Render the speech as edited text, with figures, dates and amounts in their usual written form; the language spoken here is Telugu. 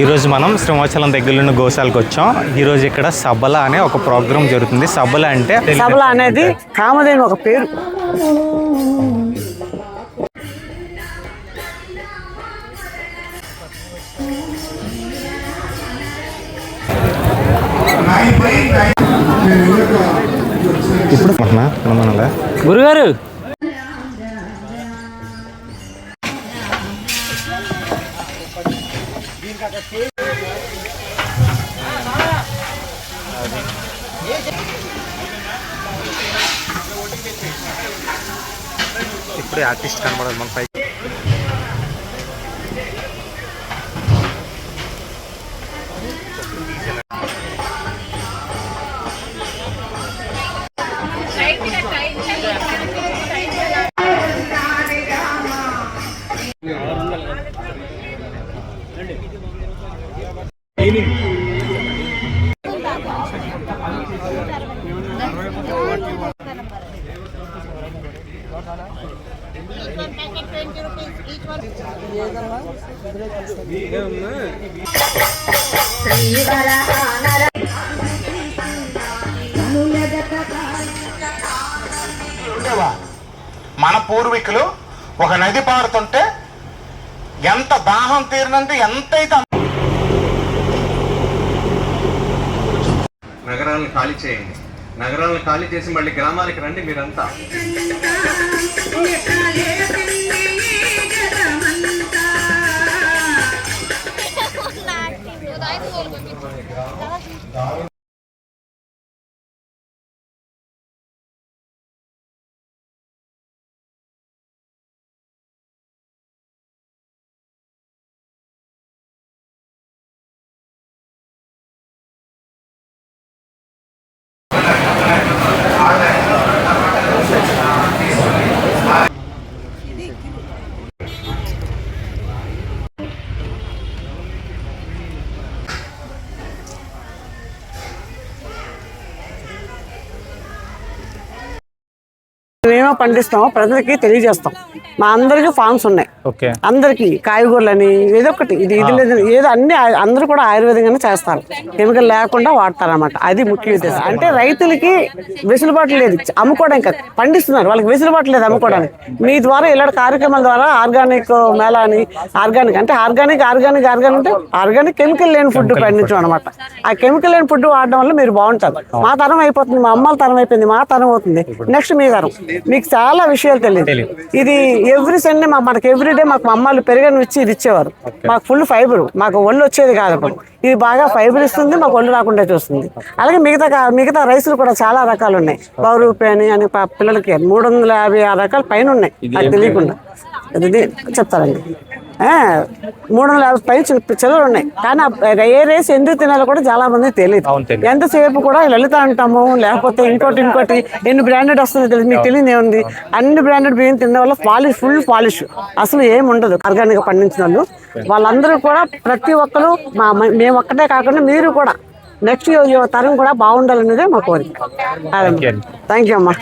ఈరోజు మనం శ్రీమాచలం దగ్గరలో గోశాలకు వచ్చాం. ఈరోజు ఇక్కడ సబల అనే ఒక ప్రోగ్రామ్ జరుగుతుంది. సబల అంటే సబల అనేది కామధేను ఒక పేరు. ఇప్పుడు గురుగారు ఇప్పుడే ఆర్టిస్ట్ కనబడదు మన పైకి. మన పూర్వీకులు ఒక నది పారుతుంటే ఎంత దాహం తీరినంత ఎంతైతే నగరాలను ఖాళీ చేయండి. నగరాలను ఖాళీ చేసి మళ్ళీ గ్రామానికి రండి మీరంతా. మేమేమో పండిస్తామో ప్రజలకి తెలియజేస్తాం. మా అందరికీ ఫార్మ్స్ ఉన్నాయి. అందరికి కాయగూరలని ఏదో ఒకటి ఇది లేదు ఏదో అన్ని అందరూ కూడా ఆయుర్వేదంగానే చేస్తారు. కెమికల్ లేకుండా వాడతారన్నమాట. అది ముఖ్య ఉద్దేశం. అంటే రైతులకి వెసులుబాటు లేదు అమ్ముకోవడానికి. పండిస్తున్నారు, వాళ్ళకి వెసులుబాటు లేదు అమ్ముకోవడానికి. మీ ద్వారా ఇలాంటి కార్యక్రమాల ద్వారా ఆర్గానిక్ మేళా అని ఆర్గానిక్ అంటే ఆర్గానిక్ అంటే ఆర్గానిక్ కెమికల్ లేని ఫుడ్ పండించడం అనమాట. ఆ కెమికల్ లేని ఫుడ్ వాడడం వల్ల మీరు బాగుంటారు. మా తరం అయిపోతుంది, మా అమ్మల తరం అయిపోయింది, మా తరం అవుతుంది, నెక్స్ట్ మీ తరం. మీకు చాలా విషయాలు తెలియదు. ఇది ఎవ్రీ సండే మనకి ఎవ్రీడే మాకు అమ్మాలు పెరగని ఇచ్చి ఇది ఇచ్చేవారు. మాకు ఫుల్ ఫైబర్, మాకు ఒళ్ళు వచ్చేది కాదు. అప్పుడు ఇది బాగా ఫైబర్ ఇస్తుంది, మాకు ఒళ్ళు రాకుండా చూస్తుంది. అలాగే మిగతా రైసులు కూడా చాలా రకాలు ఉన్నాయి. బౌరూపి అని పిల్లలకి 356 రకాల పైన ఉన్నాయి. నాకు తెలియకుండా ఇది చెప్తారండి. 350 పైన చిల్లలు ఉన్నాయి. కానీ ఏ రేస్ ఎందుకు తినాలో కూడా చాలా మంది తెలియదు. ఎంతసేపు కూడా లలిత అంటాము, లేకపోతే ఇంకోటి ఎన్ని బ్రాండెడ్ వస్తుందో తెలియదు. మీకు తెలియదు ఏముంది, అన్ని బ్రాండెడ్ బియ్యం తినడం వల్ల ఫుల్ పాలిష్ అసలు ఏమి ఉండదు. ఆర్గానిక్ పండించిన వాళ్ళందరూ కూడా ప్రతి ఒక్కరు మేము ఒక్కటే కాకుండా మీరు కూడా నెక్స్ట్ తరం కూడా బాగుండాలనేదే మా కోరిక. థ్యాంక్ యూ అమ్మా.